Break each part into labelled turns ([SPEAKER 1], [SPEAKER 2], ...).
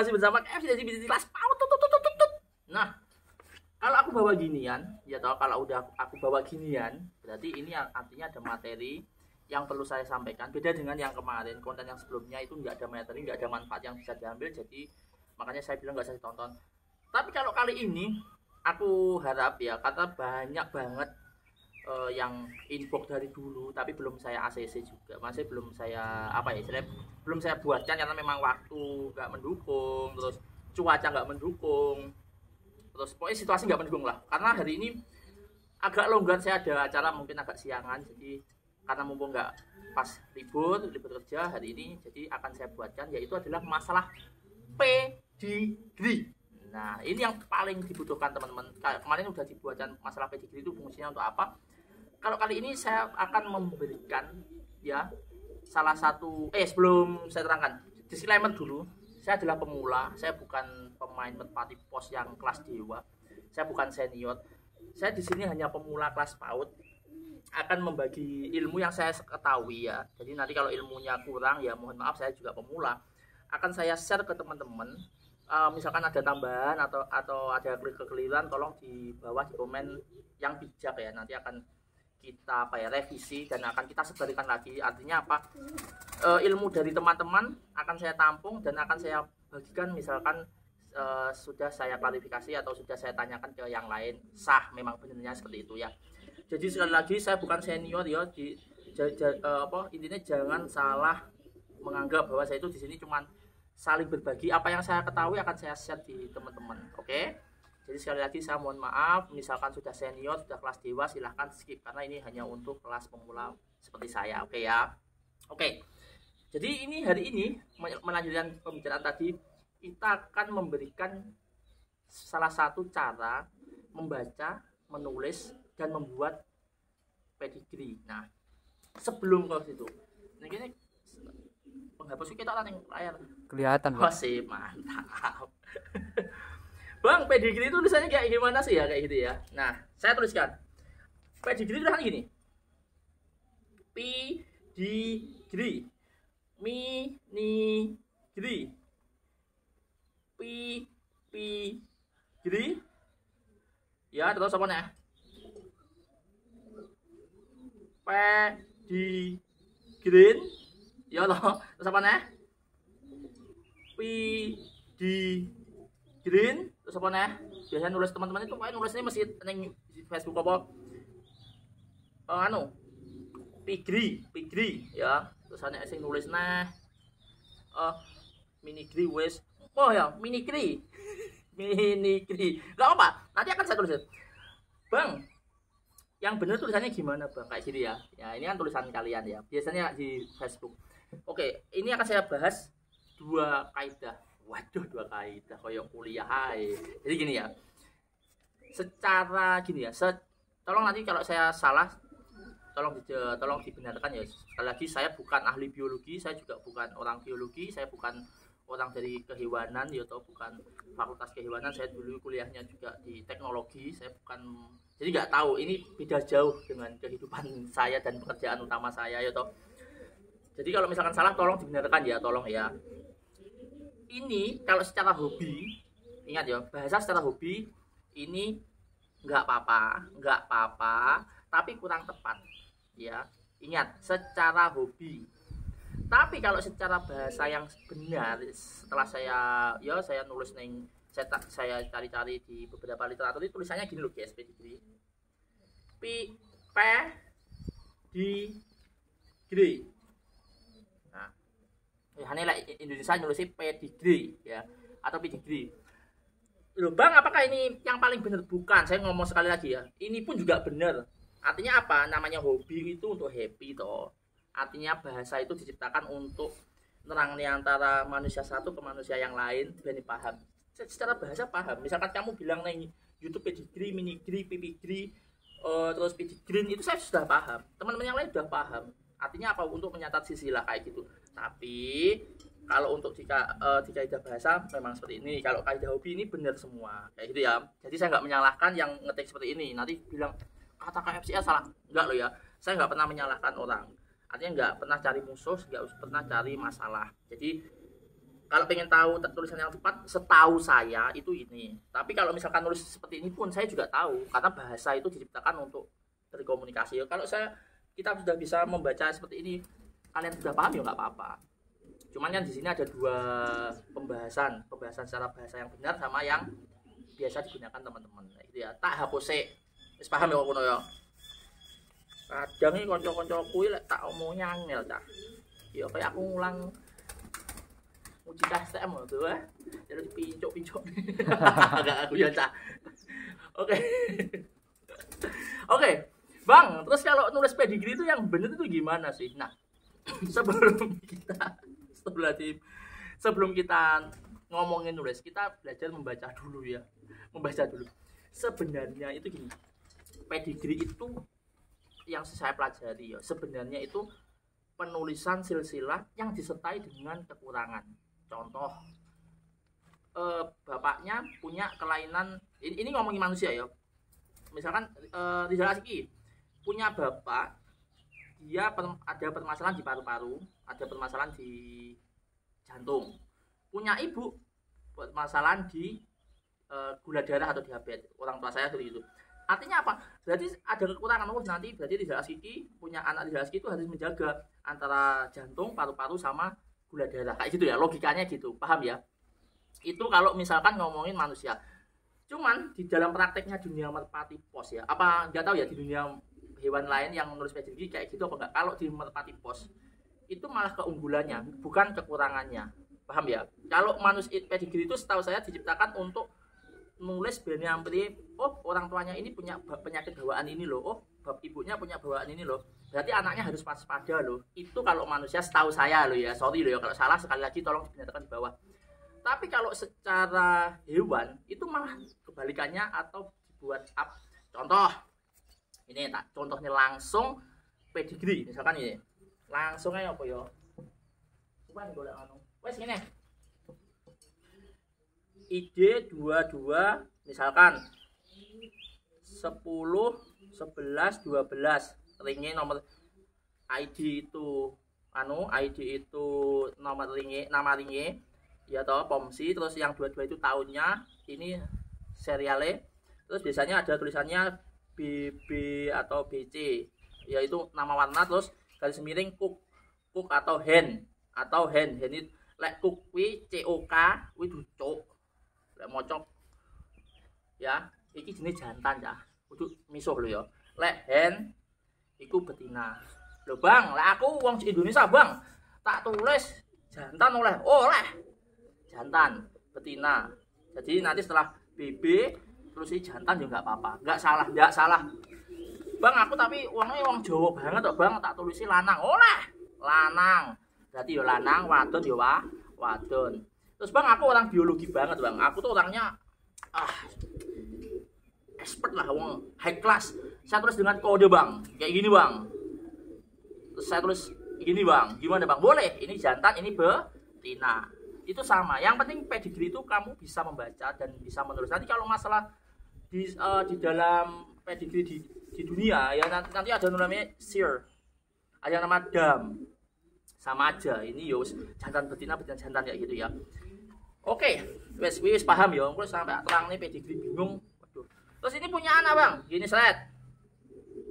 [SPEAKER 1] masih bersama KFC dari bisnis kelas PAUD. Nah, kalau aku bawa ginian, ya toh kalau udah aku bawa ginian, berarti ini artinya ada materi yang perlu saya sampaikan. Beda dengan yang kemarin, konten yang sebelumnya itu nggak ada materi, nggak ada manfaat yang bisa diambil. Jadi makanya saya bilang nggak usah ditonton. Tapi kalau kali ini aku harap ya, karena banyak banget yang inbox dari dulu tapi belum saya ACC juga, masih belum saya apa ya, belum saya buatkan karena memang waktu nggak mendukung, terus cuaca nggak mendukung, terus pokoknya situasi nggak mendukung lah. Karena hari ini agak longgar, saya ada acara mungkin agak siangan, jadi karena mumpung nggak pas libur kerja hari ini, jadi akan saya buatkan, yaitu adalah masalah pedigree. Nah, ini yang paling dibutuhkan teman-teman. Kemarin udah dibuatkan masalah pedigree itu fungsinya untuk apa. Kalau kali ini saya akan memberikan ya salah satu sebelum saya terangkan, disclaimer dulu. Saya adalah pemula, saya bukan pemain merpati pos yang kelas dewa. Saya bukan senior. Saya di sini hanya pemula kelas PAUD. Akan membagi ilmu yang saya ketahui ya. Jadi nanti kalau ilmunya kurang ya mohon maaf, saya juga pemula. Akan saya share ke teman-teman. Misalkan ada tambahan atau ada kekeliruan, tolong di bawah di komen yang bijak ya. Nanti akan kita revisi dan akan kita sebarkan lagi. Artinya apa? Ilmu dari teman-teman akan saya tampung dan akan saya bagikan. Misalkan sudah saya klarifikasi atau sudah saya tanyakan ke yang lain, sah memang benernya seperti itu ya. Jadi sekali lagi saya bukan senior ya. Intinya jangan salah menganggap bahwa saya itu di sini cuman saling berbagi. Apa yang saya ketahui akan saya share di teman-teman. Oke? Jadi sekali lagi saya mohon maaf, misalkan sudah senior, sudah kelas dewa, silahkan skip karena ini hanya untuk kelas pemula seperti saya. Oke ya. Oke. Jadi ini hari ini melanjutkan pembicaraan tadi, kita akan memberikan salah satu cara membaca, menulis dan membuat pedigree. Nah, sebelum ke situ, ini penghapus kita orang yang layar
[SPEAKER 2] kelihatan.
[SPEAKER 1] Sip, mantap. Bang, pedigree itu tulisannya kayak gimana sih ya, kayak gitu ya. Nah, saya tuliskan pedigree tulisannya gini. Pedigree, minigree, pedigree. Ya, terus apa nih? Pedigree. Ya toh, terus apa nih? Pedigree. Terus apa nih? Biasanya nulis teman-teman itu kayak nulisnya masih neng Facebook apa? Pedigree ya. Terus ana sing nulis minigree wis. Oh ya, minigree. Minigree. Enggak apa, nanti akan saya tulis. Bang, yang benar tulisannya gimana, Bang? Kayak gini ya. Ya, ini kan tulisan kalian ya. Biasanya di Facebook. Oke, ini akan saya bahas dua kaidah. Waduh, dua kaidah koyo kuliah hai. Jadi gini ya. Secara gini ya, tolong nanti kalau saya salah tolong dibenarkan ya. Sekali lagi saya bukan ahli biologi, saya juga bukan orang biologi, saya bukan orang dari kehewanan ya, atau bukan fakultas kehewanan. Saya dulu kuliahnya juga di teknologi, saya bukan, jadi nggak tahu, ini beda jauh dengan kehidupan saya dan pekerjaan utama saya ya toh. Jadi kalau misalkan salah tolong dibenarkan ya, tolong ya. Ini kalau secara hobi, ingat ya, bahasa secara hobi ini nggak apa-apa, tapi kurang tepat ya. Ingat, secara hobi. Tapi kalau secara bahasa yang benar, setelah saya nulis neng, saya cari-cari di beberapa literatur, itu tulisannya gini loh guys, pedigree. Pedigree. Nah, hanya lah Indonesia nulisnya pedigree ya, atau pedigree. Loh Bang, apakah ini yang paling benar? Bukan, saya ngomong sekali lagi ya. Ini pun juga benar. Artinya apa? Namanya hobi itu untuk happy toh. Artinya bahasa itu diciptakan untuk nerangni antara manusia satu ke manusia yang lain, biar dipaham. Secara bahasa paham. Misalkan kamu bilang nih YouTube pedigree, minigree, pipigree, terus pedigree, itu saya sudah paham. Teman-teman yang lain sudah paham. Artinya apa? Untuk menyatat sisilah kayak gitu. Tapi kalau untuk di kaidah bahasa memang seperti ini. Kalau kaidah hobi ini benar semua kayak gitu ya. Jadi saya nggak menyalahkan yang ngetik seperti ini. Nanti bilang kata KFCA salah. Enggak loh ya. Saya nggak pernah menyalahkan orang. Artinya nggak pernah cari musuh, nggak pernah cari masalah. Jadi Kalau pengen tahu tulisan yang tepat, setahu saya itu ini. Tapi kalau misalkan nulis seperti ini pun saya juga tahu, karena bahasa itu diciptakan untuk berkomunikasi. Kalau kita sudah bisa membaca seperti ini, kalian sudah paham ya nggak apa-apa. Cuman kan di sini ada dua pembahasan secara bahasa yang benar sama yang biasa digunakan teman-teman. Nah, itu ya. Tak hapus sih. Wis paham ya kono ya. Kadang iki kanca-kanca kuwi lek tak omongnya angel ta. Ya kayak aku ngulang uji STM loh tuh, jadi pincuk-pincuk. Agak aku ya cah. Oke. Oke, Bang. Terus kalau nulis pedigree itu yang benar itu gimana sih? Nah, sebelum kita ngomongin nulis, kita belajar membaca dulu ya. Membaca dulu. Sebenarnya itu gini. Pedigree itu yang saya pelajari ya. Sebenarnya itu penulisan silsilah yang disertai dengan kekurangan. Contoh, bapaknya punya kelainan, ini ngomongin manusia ya. Misalkan Rizal Asiki punya bapak, dia ada permasalahan di paru-paru, ada permasalahan di jantung. Punya ibu permasalahan di gula darah atau diabetes. Orang tua saya seperti itu. Artinya apa? Berarti ada kekurangan. Nanti berarti Rizal Asiki punya anak Rizal Asiki itu harus menjaga antara jantung, paru-paru sama gula darah, kayak gitu ya, logikanya gitu, paham ya? Itu kalau misalkan ngomongin manusia. Cuman di dalam prakteknya dunia merpati pos ya, apa nggak tahu ya di dunia hewan lain yang menulis pedigree kayak gitu apa enggak? Kalau di merpati pos itu malah keunggulannya, bukan kekurangannya, paham ya? Kalau manusia pedigree itu setahu saya diciptakan untuk nulis benar-benar, oh orang tuanya ini punya penyakit bawaan ini loh, oh ibunya punya bawaan ini loh, berarti anaknya harus waspada loh. Itu kalau manusia setahu saya loh ya, sorry loh ya kalau salah, sekali lagi tolong dibenarkan di bawah. Tapi kalau secara hewan itu malah kebalikannya atau dibuat up. Contoh ini tak contohnya langsung pedigree, misalkan ini langsung aja apa ya, bukan golek anu wes gini, ID 22 misalkan 10 11 12 ringnya nomor ID itu ID itu nomor ringnya, nama ringnya ya toh pomsi, terus yang 22 itu tahunnya, ini serialnya, terus biasanya ada tulisannya BB atau BC yaitu nama warna, terus garis miring cook atau hen ini lek cook kuwi COK kuwi ducuk, lek mocok ya iki jenis jantan ya, kudu misuh lho ya. Lek hen iku betina. Lho Bang, lek aku wong Indonesia Bang, tak tulis jantan oleh jantan, betina. Jadi nanti setelah BB terus si jantan juga nggak apa-apa, nggak salah. Bang, aku tapi uangnya uang Jawa banget kok Bang, tak tulisi lanang. Lanang. Berarti ya lanang, wadon ya wadon. Terus Bang, aku orang biologi banget Bang. Aku tuh orangnya expert lah, high class. Saya tulis dengan kode Bang, kayak gini Bang. Terus saya tulis gini Bang, gimana Bang? Boleh, ini jantan, ini betina. Itu sama. Yang penting pedigree itu kamu bisa membaca dan bisa menulis. Nanti kalau masalah di dalam pedigree di dunia ya nanti ada namanya seer, ada nama dam, sama aja. Ini yo jantan betina jantan kayak gitu ya. Oke, wes paham ya. Terus sampai terang nih pedigree bingung. Waduh. Terus ini punya anak Bang, gini slide.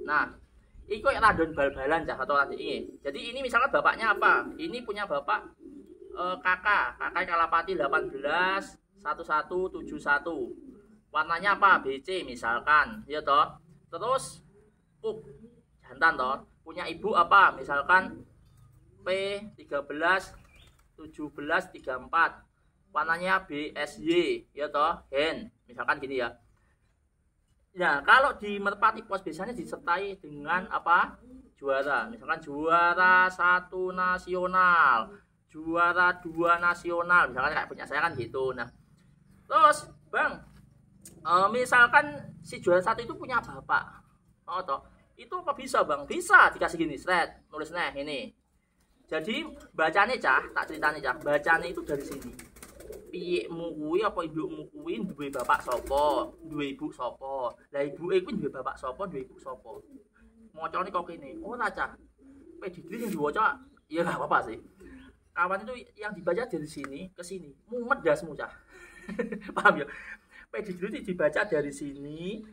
[SPEAKER 1] Nah, ini kok radon bal-balan cah atau ini. Jadi ini misalkan bapaknya apa? Ini punya bapak kakak Kalapati 18 1171. Warnanya apa? BC misalkan, ya toh. Terus jantan toh. Punya ibu apa? Misalkan P13 17 34. Warnanya BSY, ya toh. Hen, misalkan gini ya. Ya, kalau di merpati pos biasanya disertai dengan apa? Juara. Misalkan juara 1 nasional, juara 2 nasional, misalkan kayak punya saya kan gitu. Nah, terus Bang, misalkan si juara 1 itu punya bapak, toh itu apa bisa Bang? Bisa dikasih gini, thread, nulis nah ini. Jadi bacanya cah, tak ceritanya cah, bacanya itu dari sini. Piyekmu kuwi apa ibumu kuwi duwe bapak sapa, duwe ibu sapa. Lah ibuke kuwi duwe bapak sapa, duwe ibu sapa. Mocone kok kene. Ora cah. Pedigree yang diwaca ya enggak apa-apa sih. kawan itu yang dibaca dari sini ke sini mumet dah semua. Paham ya? Pedigree itu dibaca dari sini,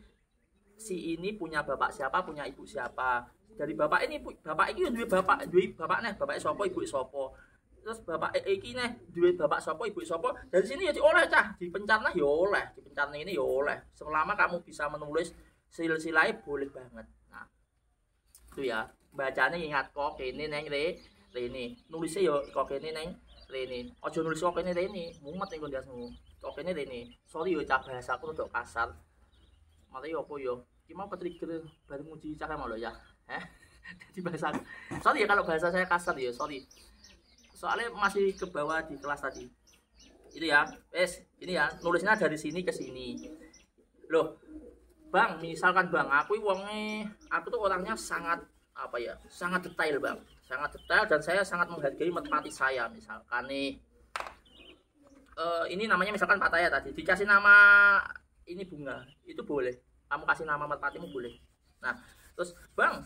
[SPEAKER 1] si ini punya bapak siapa, punya ibu siapa. Dari bapak ini, bapak ini duwe bapak nih, bapak sapa, ibu sapa. Terus bapak iki nih duwe bapak sapa, ibu sapa. Dari sini ya dioleh cah, dipencarna ya oleh, dipencarna ini ya oleh. Selama kamu bisa menulis silsilah boleh banget. Nah, itu ya. Bacanya ingat kok kene neng rene. Nulisnya yo kok kene neng rene. Aja nulis kok kene rene, mumet ning ndasmu. Kok kene rene. Sorry yo cah bahasaku rada kasar. Mari opo yo? Ki mau ketrigger bareng muji cah mau lho ya. Jadi bahasa. Sorry ya kalau bahasa saya kasar ya, sorry. Soalnya masih ke bawah di kelas tadi. Itu ya. Ini ya, nulisnya dari sini ke sini. Loh, Bang, misalkan Bang, aku tuh orangnya sangat apa ya, sangat detail Bang, sangat detail dan saya sangat menghargai matematik saya. Misalkan nih ini namanya misalkan Pataya tadi dikasih nama ini bunga, itu boleh kamu kasih nama matematikmu boleh. Nah terus Bang,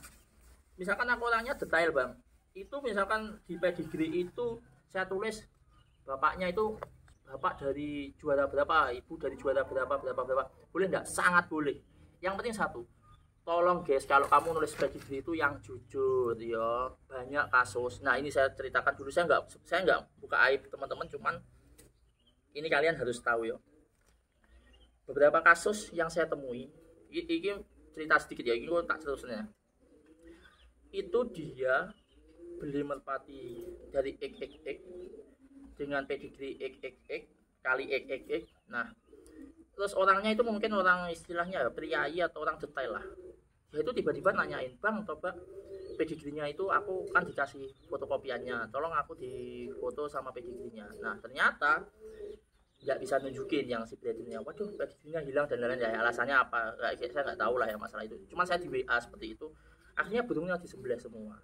[SPEAKER 1] misalkan aku orangnya detail Bang, itu misalkan di pedigree itu saya tulis bapaknya itu bapak dari juara berapa, ibu dari juara berapa, boleh enggak? Sangat boleh. Yang penting satu, tolong guys, kalau kamu nulis pedigree itu yang jujur ya. Banyak kasus. Nah, ini saya ceritakan dulu, saya nggak buka aib teman-teman, cuman ini kalian harus tahu ya. Beberapa kasus yang saya temui, ini cerita sedikit ya, ini tak terusnya. Itu dia beli merpati dari XXX dengan pedigree XXX kali XXX. Nah, terus orangnya itu mungkin orang istilahnya priai atau orang detail lah. Ya itu tiba-tiba nanyain, Bang, coba pedigree-nya itu aku kan dikasih fotokopiannya, tolong aku difoto sama pedigree-nya. Nah ternyata nggak bisa nunjukin yang si pedigree-nya. Waduh, pedigree-nya hilang dan lain-lain. Ya alasannya apa? Saya nggak tahu lah ya masalah itu. Cuman saya di WA seperti itu. Akhirnya burungnya disembelih semua.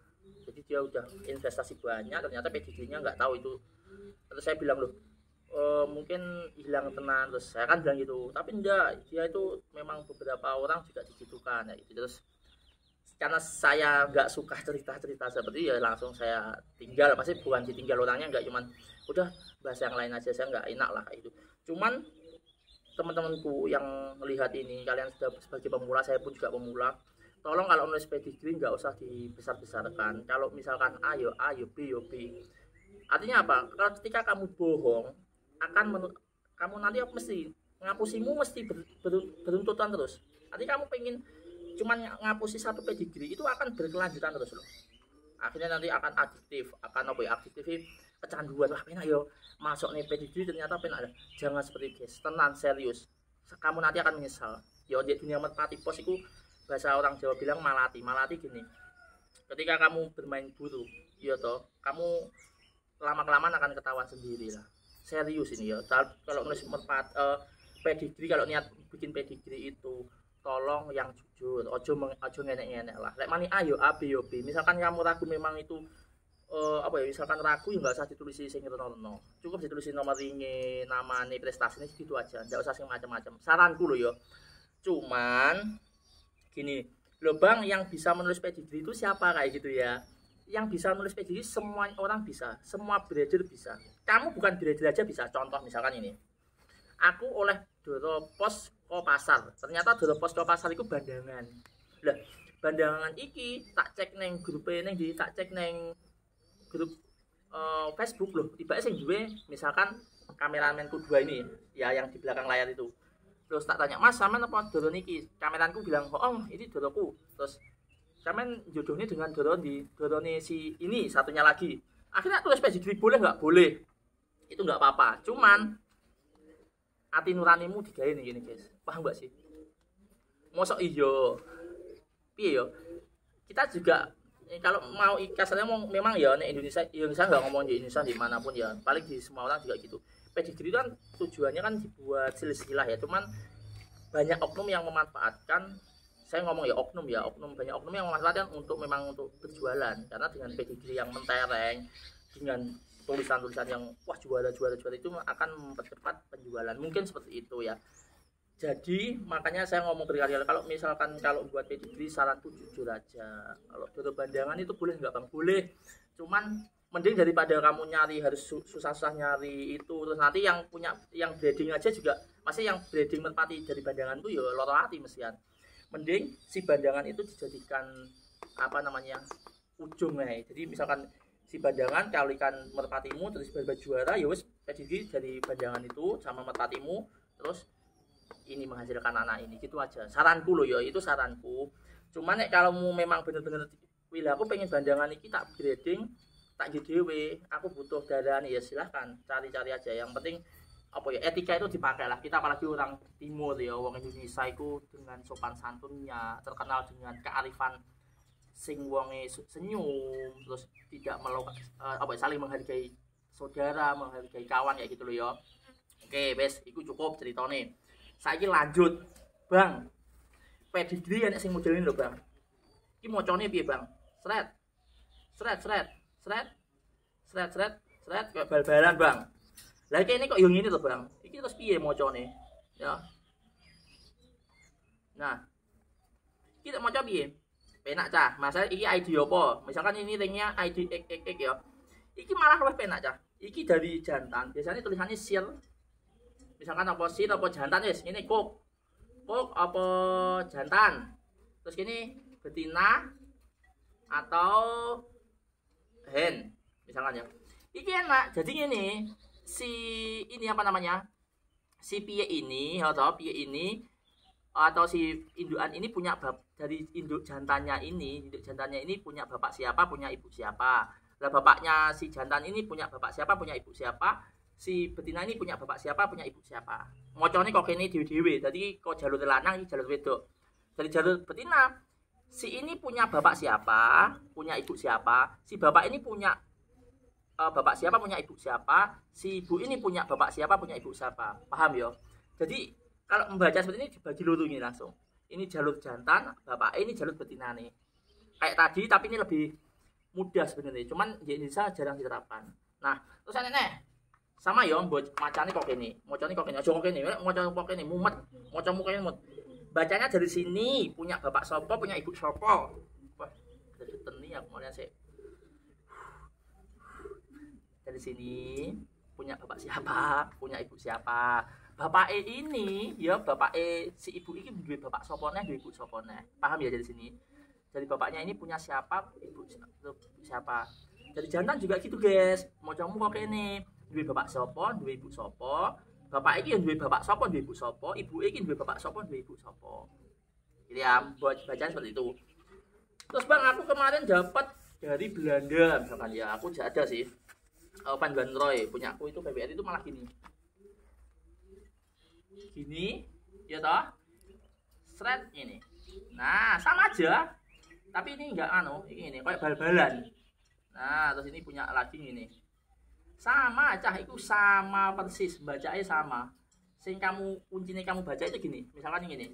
[SPEAKER 1] Jadi dia udah investasi banyak, ternyata pedigree-nya nggak tahu itu. Terus saya bilang loh, mungkin hilang tenan. Terus saya kan bilang gitu, tapi enggak, dia itu memang beberapa orang juga digitukan ya gitu. Terus karena saya nggak suka cerita-cerita seperti ya langsung saya tinggal, pasti bukan ditinggal orangnya, nggak, cuman udah bahas yang lain aja, saya nggak enak lah itu. Cuman teman-temanku yang melihat ini, kalian sudah sebagai pemula, saya pun juga pemula, tolong kalau nulis pedigree nggak usah dibesar-besarkan. Kalau misalkan A yo A, yo B yo B, artinya apa? Kalau ketika kamu bohong kamu nanti mesti ngapusimu mesti beruntutan terus. Nanti kamu pengen cuman ngapusi satu pedigree itu akan berkelanjutan terus loh. Akhirnya nanti akan adiktif, akan apa ya, adiktif kecanduan. Wah penak yo masuk nih pedigree ternyata penak ada. Jangan seperti guys, tenang, serius. Kamu nanti akan menyesal. Yo di dunia matematik pos itu bahasa orang Jawa bilang malati gini. Ketika kamu bermain buruk, yo toh, kamu lama-kelamaan akan ketahuan sendiri lah. Serius ini ya. Kalau nulis pedigree, kalau niat bikin pedigree itu tolong yang jujur, ojo ngenek-ngenek lah. Lek mani A yo A, B yo B. Misalkan kamu ragu memang itu apa ya, misalkan ragu ya nggak usah ditulis sing reno-reno. Cukup ditulis nomor ringe, namane, prestasinya gitu aja. Nggak usah sing macam-macam. Saranku lo yo. Cuman gini, lo Bang, yang bisa menulis pedigree itu siapa kayak gitu ya? Yang bisa nulis pedigree semua orang bisa, semua belajar bisa. Kamu bukan belajar aja bisa. Contoh misalkan ini, aku oleh Doro Pos Pasar, ternyata Doro Pos Pasar itu bandangan. Lah, bandangan iki tak cek neng grup tak cek neng grup Facebook loh. Tiba sing duwe misalkan kameramenku dua ini ya, yang di belakang layar itu. Terus tak tanya, Mas, sampean apa Doro niki? Kameranku bilang, "Oh, ini Doroku." Terus sampean jodohnya dengan Dorone si ini satunya lagi. Akhirnya tulis pedigree boleh nggak? Boleh. Itu nggak apa-apa. Cuman hati nuranimu digawe nih gini guys. Paham nggak sih? Mosok iyo. Piye yo? Kita juga kalau mau kasarnya memang ya nek Indonesia nggak ngomong di Indonesia dimanapun ya. Paling di semua orang juga gitu. Pedigree itu kan tujuannya kan dibuat silsilah ya. Cuman banyak oknum yang memanfaatkan, saya ngomong ya banyak oknum yang memanfaatkan untuk berjualan, karena dengan pedigree yang mentereng, dengan tulisan-tulisan yang wah juara itu akan mempercepat penjualan, mungkin seperti itu ya. Jadi makanya saya ngomong berkali-kali, kalau buat pedigree saranku jujur aja. Kalau Doro bandangan itu boleh nggak Bang? Boleh, cuman mending daripada kamu nyari harus susah-susah nyari itu, terus nanti yang punya yang breeding aja juga masih yang breeding merpati dari bandangan tuh ya loro hati mestian. Mending si bandangan itu dijadikan apa namanya ujung jadi misalkan si bandangan kalikan merpatimu terus juara ya wis pedigree dari bandangan itu sama merpatimu terus ini menghasilkan anak ini gitu aja. Saranku loh ya, itu saranku. Cuman kalau memang bener-bener wila aku pengen bandangan ini tak grading tak GDW, aku butuh darah nih ya silahkan cari-cari aja. Yang penting apa ya etika itu dipakai lah. Kita apalagi orang timur ya, orang Indonesia itu dengan sopan santunnya terkenal dengan kearifan sing wonge senyum terus tidak saling menghargai saudara, menghargai kawan kayak gitu loh ya. Oke, bes, itu cukup ceritanya. Saiki lanjut, Bang. Pedigree enek sing modelin lho, Bang. Iki mocone piye, Bang? Sret. Kayak bal-balan, Bang. Lah iki ini kok yo ngene to, Bang. Iki terus piye mocone? Ya. Nah. Iki tak maca piye? Penak cah. Masalah iki ID apa? Misalkan ini linknya ID XXX ya. Iki malah luwih penak cah. Iki dari jantan. Biasanya tulisannya sir. Misalkan apa sir apa jantan wis. Ini kok apa jantan. Terus gini betina atau hen misalkan ya. Iki enak. Jadi ini si apa namanya? Si piye ini atau piye ini atau si indukan ini punya dari induk jantannya ini punya bapak siapa, punya ibu siapa. Lah bapaknya si jantan ini punya bapak siapa, punya ibu siapa. Si betina ini punya bapak siapa, punya ibu siapa. Mocone kok kene dhewe-dhewe. Dadi kok jalur lanang iki jalur wedok. Dari jalur betina si ini punya bapak siapa, punya ibu siapa. Si bapak ini punya bapak siapa, punya ibu siapa. Si ibu ini punya bapak siapa, punya ibu siapa. Paham ya? Jadi kalau membaca seperti ini dibagi luru ini langsung. Ini jalur jantan, bapak ini jalur betina nih. Kayak tadi tapi ini lebih mudah sebenarnya. Cuman di Indonesia jarang diterapkan. Nah, terus nenek sama ya buat macane kok ini. Mocone kok ini. Aja kok ini. Moco kok ini mumet. Mocomu kok ini mumet. Bacanya dari sini punya bapak sopo, punya ibu sopo. Wah, dari teni aku mau lihat sih. Dari sini punya bapak siapa, punya ibu siapa. Bapak ini ya bapak si ibu ini duwe bapak sopone, duwe ibu sopone. Paham ya dari sini? Jadi bapaknya ini punya siapa, ibu siapa. Jadi jantan juga gitu, guys. Mocomu kok ini duwe bapak sopo, duwe ibu sopo. Bapak iki duwe bapak sopo, duwe ibu sopo. Ibu iki duwe bapak sopo, duwe ibu sopo. Jadi ya buat bacaan seperti itu. Terus Bang, aku kemarin dapat dari Belanda misalkan ya. Aku juga ada sih. Van Van Roy punya aku itu PBR itu malah gini. Gini, ya toh? Seret ini. Nah, sama aja. Tapi ini enggak ini kayak bal-balan. Nah, terus ini punya lagi ini. Sama cah itu sama persis, bacanya sama. Sing kamu kuncinya kamu baca itu gini. Misalkan gini.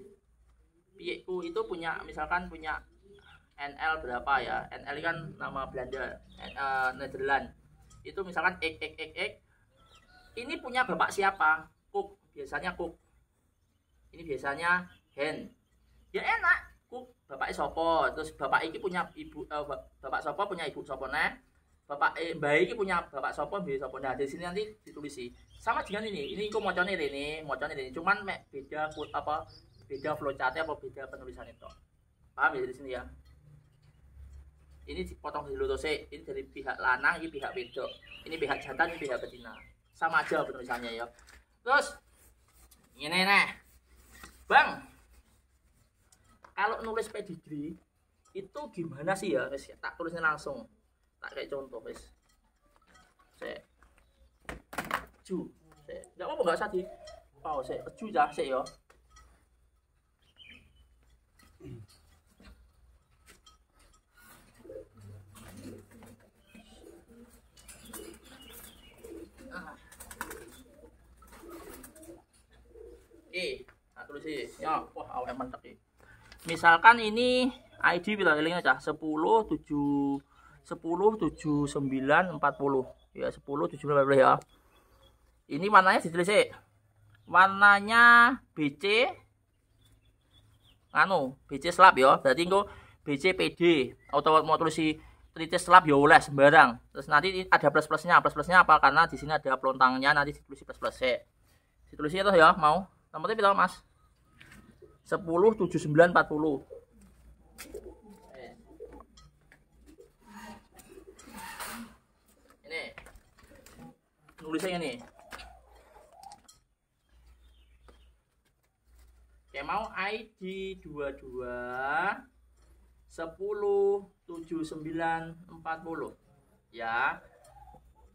[SPEAKER 1] Piyeku itu punya misalkan punya NL berapa ya? NL kan nama Belanda, Nederland. Itu misalkan X. Ini punya bapak siapa? Cook, biasanya Cook. Ini biasanya Hen. Ya enak, Cook bapaknya sopo. Terus bapak iki punya ibu bapak sopo punya ibu sopo nah. Bapak mbak iki punya bapak sopo, mbak sopo. Nah, di sini nanti ditulis sih. Sama dengan ini. Ini kok mocone ini. Cuman beda beda flowchart-nya apa beda penulisan itu. Paham ya di sini ya? Ini dipotong dulu tuh sih. Ini dari pihak lanang, ini pihak wedok. Ini pihak jantan, ini pihak betina. Sama aja penulisannya ya. Terus ini nih. Bang, kalau nulis pedigree itu gimana sih ya? Wes tak tulisnya langsung. Tak kayak contoh wes. Sek. Ju. Sek. Enggak apa-apa enggak usah di pause sek. Ju ya sek ya. Nah tulis sih. Ya, wah awet mantap sih. Misalkan ini ID bila linknya cah 10 7 9 40 ya 10 7 40 ya. Ini warnanya ditulis sih. Warnanya BC BC slab ya. Berarti engko BC PD atau mau tulis tritis selap ya oleh sembarang. Terus nanti ada plus-plusnya. Plus-plusnya apa? Karena di sini ada pelontangnya, nanti ditulis plus-plusnya. Ditulis itu ya, mau. Nomornya berapa, Mas? 107940. Ini. Nulisnya ini. Oke, mau ID 22 107940 ya.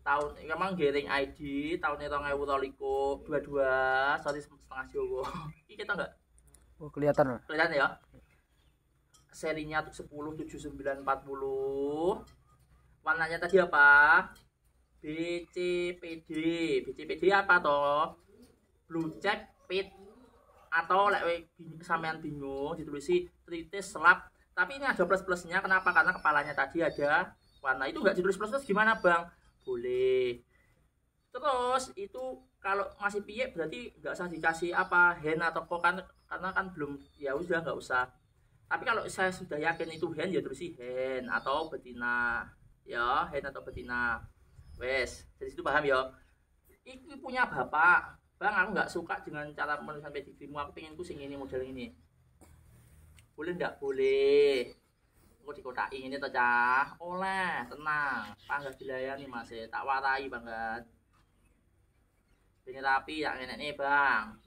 [SPEAKER 1] Tahun memang gering ID tahunnya 2022 sorry setengah Jawa. Ini kita enggak?
[SPEAKER 2] Oh, kelihatan.
[SPEAKER 1] Kelihatan ya. Serinya 107940. Warnanya tadi apa? BCPD. BCPD apa toh? Blue check pit atau lek sampean bingung ditulisi tritis selap. Tapi ini ada plus-plusnya. Kenapa? Karena kepalanya tadi ada warna. Itu enggak ditulis plus-plus gimana, Bang? Boleh. Terus itu kalau masih piye berarti nggak usah dikasih apa hen atau kok kan, karena kan belum, ya udah nggak usah. Tapi kalau saya sudah yakin itu hen ya terus hen atau betina ya, hen atau betina. Wes, dari situ paham ya. Ini punya bapak, Bang, aku nggak suka dengan cara menulisan pedigrimu, aku pengen ku sing ini model ini. Boleh nggak? Boleh. Aku dikotai ini toh cah. Oleh, tenang. Panggat dilayani Mas, tak warai banget. Ini rapi ya nenek nih, Bang.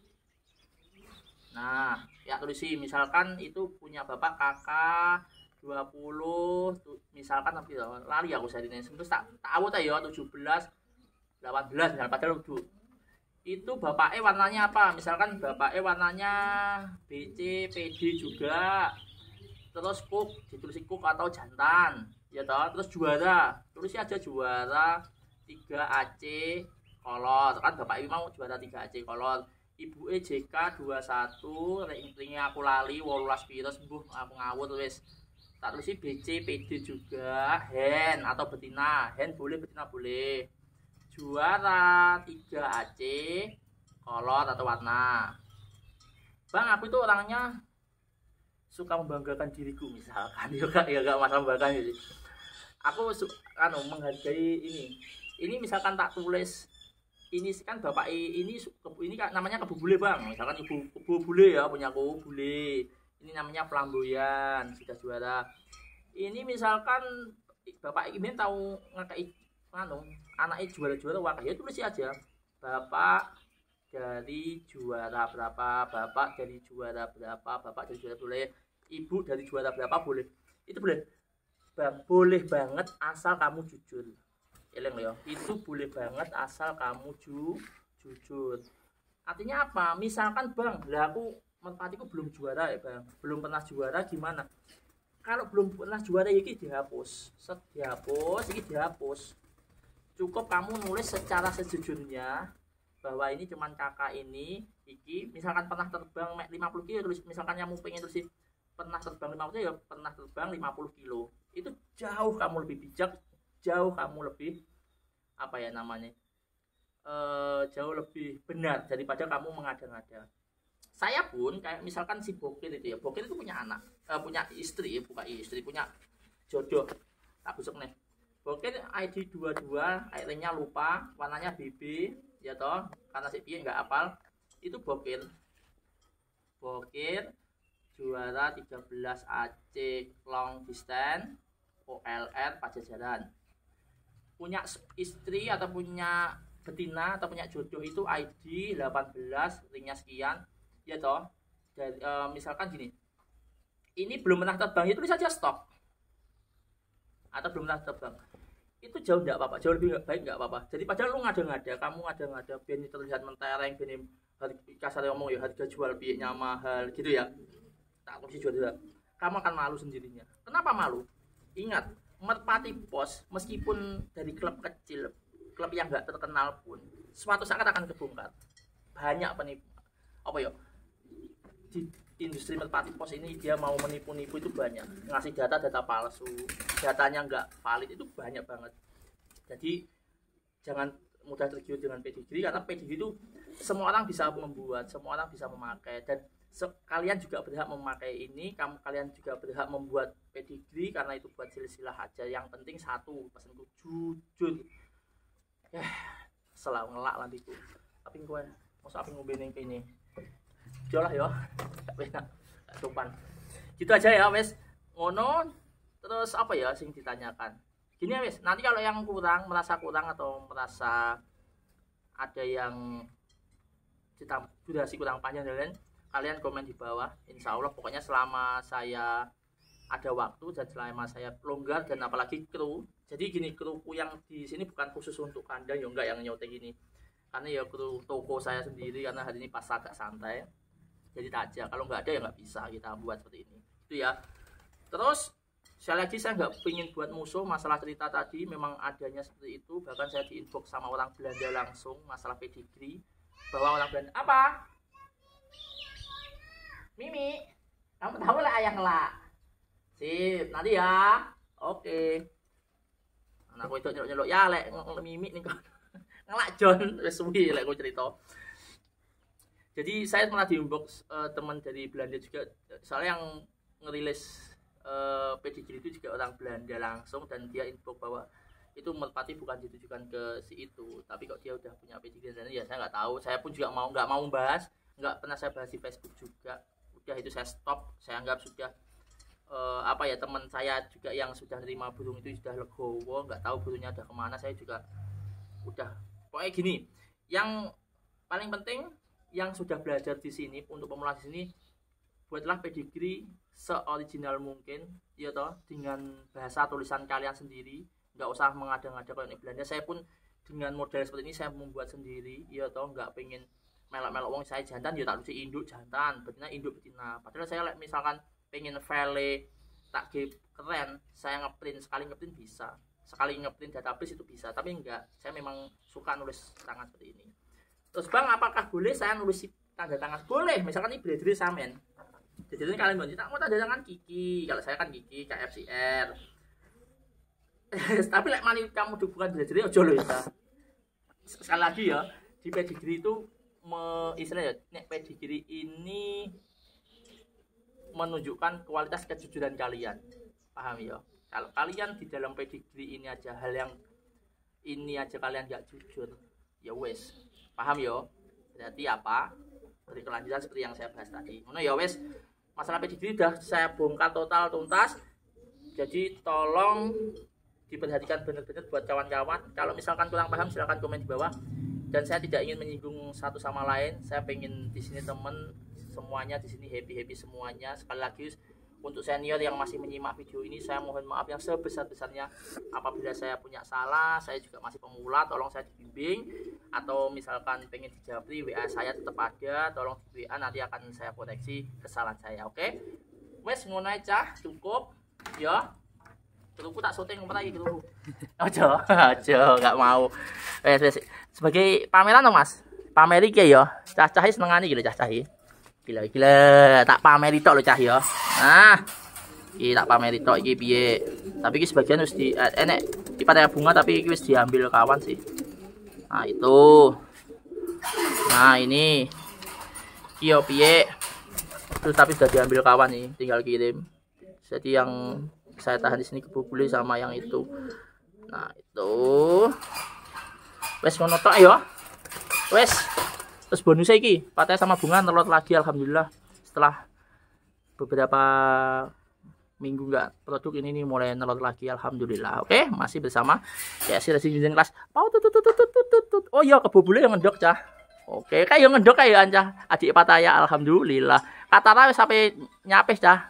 [SPEAKER 1] Nah, ya tulisi misalkan itu punya bapak kakak 20 misalkan tapi lari aku saya ini terus tak tahu tak ya 17 18 misal padahal itu bapaknya warnanya apa, misalkan bapaknya warnanya BC PD juga, terus cook ditulis cook atau jantan ya toh, terus juara tulis aja juara 3 AC kolor kan, bapak ibu mau juara 3 AC kolor, ibu JK 21 ringnya aku lali 18 piro sembuh aku ngawur wis tak tulis BC PD juga, hen atau betina, hen boleh betina boleh, juara 3 AC kolor atau warna. Bang, aku itu orangnya suka membanggakan diriku misalkan ya gak masalah membanggakan gitu. Aku menghargai ini misalkan tak tulis ini kan bapak ini kan namanya kebu bule Bang, misalkan kebu bule ya punya aku bule, ini namanya flamboyan sudah juara. Ini misalkan bapak ini tahu ngakai anaknya juara-juara wah ya tulis aja bapak dari juara berapa, bapak dari juara berapa, bapak dari juara boleh, ibu dari juara berapa boleh, itu boleh Bang, boleh banget asal kamu jujur. Eleng ya, itu boleh banget asal kamu jujur. Artinya apa? Misalkan Bang, lah aku merpatiku belum juara ya Bang, belum pernah juara gimana? Kalau belum pernah juara ini dihapus, dihapus. Cukup kamu nulis secara sejujurnya bahwa ini cuman kakak ini iki misalkan pernah terbang 50 kilo tulis, misalkan kamu pengen tulis pernah terbang 50 kilo ya pernah terbang 50 kilo. Itu jauh kamu lebih bijak, jauh kamu lebih apa ya namanya, jauh lebih benar daripada kamu mengada-ngada. Saya pun kayak misalkan si Bokir itu ya, Bokir itu punya anak, punya istri, bukan istri, punya jodoh. Tak busuk nih. Bokir ID 22, airnya lupa, warnanya BB, ya toh, karena si Piye nggak hafal. Itu Bokir juara 13 AC long distance OLR Pajajaran. Punya istri atau punya betina atau punya jodoh itu ID 18, ringnya sekian. Ya toh, dari, misalkan gini, ini belum pernah terbang, itu tulis saja stok atau belum pernah terbang, itu jauh nggak apa-apa, jauh lebih baik nggak apa-apa. Jadi padahal lu ngada-ngada, kamu ngada-ngada biar terlihat mentereng, biar kasar ngomong ya harga jual biayanya mahal gitu ya, tak tulis jual, kamu akan malu sendirinya. Kenapa malu? Ingat, merpati pos meskipun dari klub kecil, klub yang nggak terkenal pun suatu saat akan kebongkar. Banyak penipu apa ya di industri merpati pos ini, dia mau menipu-nipu itu banyak, ngasih data palsu, datanya nggak valid, itu banyak banget. Jadi jangan mudah tergiur dengan pedigree, karena pedigree itu semua orang bisa membuat, semua orang bisa memakai, dan kalian juga berhak memakai ini, kalian juga berhak membuat pedigree karena itu buat silsilah aja. Yang penting satu, pesanku jujur. Selalu ngelak lantiku. Tapi gue masa apa ngombe ning kene. Jolah ya. Gak enak, gak sopan. Gitu aja ya, wes. Ngono. Terus apa ya sing ditanyakan? Gini ya, wes. Nanti kalau yang merasa kurang atau merasa ada yang durasi kurang panjang dan kalian komen di bawah. Insya Allah pokoknya selama saya ada waktu dan selama saya longgar dan apalagi kru. Jadi gini, kruku yang di sini bukan khusus untuk kandang ya, enggak yang nyotek gini. Karena ya kru toko saya sendiri karena hari ini pas agak santai. Jadi tak aja, kalau nggak ada ya nggak bisa kita buat seperti ini. Itu ya. Terus sekali lagi saya nggak ingin buat musuh masalah cerita tadi, memang adanya seperti itu. Bahkan saya diinbox sama orang Belanda langsung masalah pedigree, bahwa orang Belanda apa? Mimi, kamu tahu lah ayah ngelak. Sip, nanti ya. Oke. Anakku itu nyelok-nyelok ya lek Mimi nih ngelak John wis suwi lek aku cerita. Jadi saya pernah di inbox teman dari Belanda juga. Soalnya yang ngerilis pedigree itu juga orang Belanda langsung dan dia inbox bahwa itu merpati bukan ditujukan ke si itu, tapi kok dia udah punya pedigree dan ya saya nggak tahu. Saya pun juga nggak mau bahas, nggak pernah saya bahas di Facebook juga. Udah itu saya stop, saya anggap sudah apa ya, teman saya juga yang sudah nerima burung itu sudah legowo, nggak tahu burungnya udah kemana. Saya juga udah pokoknya gini, yang paling penting yang sudah belajar di sini untuk pemula di sini, buatlah pedigree seoriginal mungkin ya toh, dengan bahasa tulisan kalian sendiri, nggak usah mengada-ngada kalau ini Belanda. Saya pun dengan model seperti ini saya membuat sendiri ya toh, nggak pengen melok-melok wong saya jantan ya tak lucu induk jantan, betina induk betina. Padahal saya misalkan pengen file tak keren, saya ngeprint, sekali ngeprint bisa, sekali ngeprint database itu bisa, tapi enggak, saya memang suka nulis tangan seperti ini. Terus bang, apakah boleh saya nulis tanda tangan? Boleh, misalkan ini berdiri samen, jadi kalian mau tak mau tanda tangan Kiki, kalau saya kan Kiki KFCR. Tapi lek mani kamu bukan berdiri ojo loh ya. Sekali lagi ya, di pedigree itu istilahnya nek pedigree ini menunjukkan kualitas kejujuran kalian, paham ya? Kalau kalian di dalam pedigree ini aja hal yang ini aja kalian gak jujur, ya wes, paham ya? Berarti apa? Beri kelanjutan seperti yang saya bahas tadi. Mana ya wes, masalah pedigree udah saya bongkar total tuntas. Jadi tolong diperhatikan benar-benar buat kawan-kawan. Kalau misalkan kurang paham silahkan komen di bawah. Dan saya tidak ingin menyinggung satu sama lain. Saya pengen di sini temen semuanya di sini happy semuanya. Sekali lagi untuk senior yang masih menyimak video ini, saya mohon maaf yang sebesar-besarnya apabila saya punya salah. Saya juga masih pemula, tolong saya dibimbing, atau misalkan pengen dijawabri WA saya tetap ada, tolong di WA, nanti akan saya koreksi kesalahan saya. Oke, wes ngono aja, cukup ya. Keruku tak syuting lagi keruku. Ojo, nggak mau. Wes sebagai pameran dong mas, pameri ki ya, cah-cahi senengani gitu cah-cahi. Gila tak pameri tok lo cah ya. Nah, iki tak pameri tok iki piye. Tapi iki sebagian wis di enek di patai bunga tapi iki wis diambil kawan sih. Nah, itu. Nah, ini. Iki yo piye. Terus tapi sudah diambil kawan nih, tinggal kirim. Jadi yang saya tahan di sini kebubule sama yang itu. Nah, itu. Wes ngono tok ya. Wes. Terus bonusnya iki, patai sama bunga nelot lagi alhamdulillah. Setelah beberapa minggu nggak produk ini nih mulai nelot lagi alhamdulillah. Oke, masih bersama si Racing Junjun kelas. Oh iya, kebubule yang ngendok cah. Oke, kayak yang ngendok kayak aja adik pataya alhamdulillah. Katara sampai nyapes cah.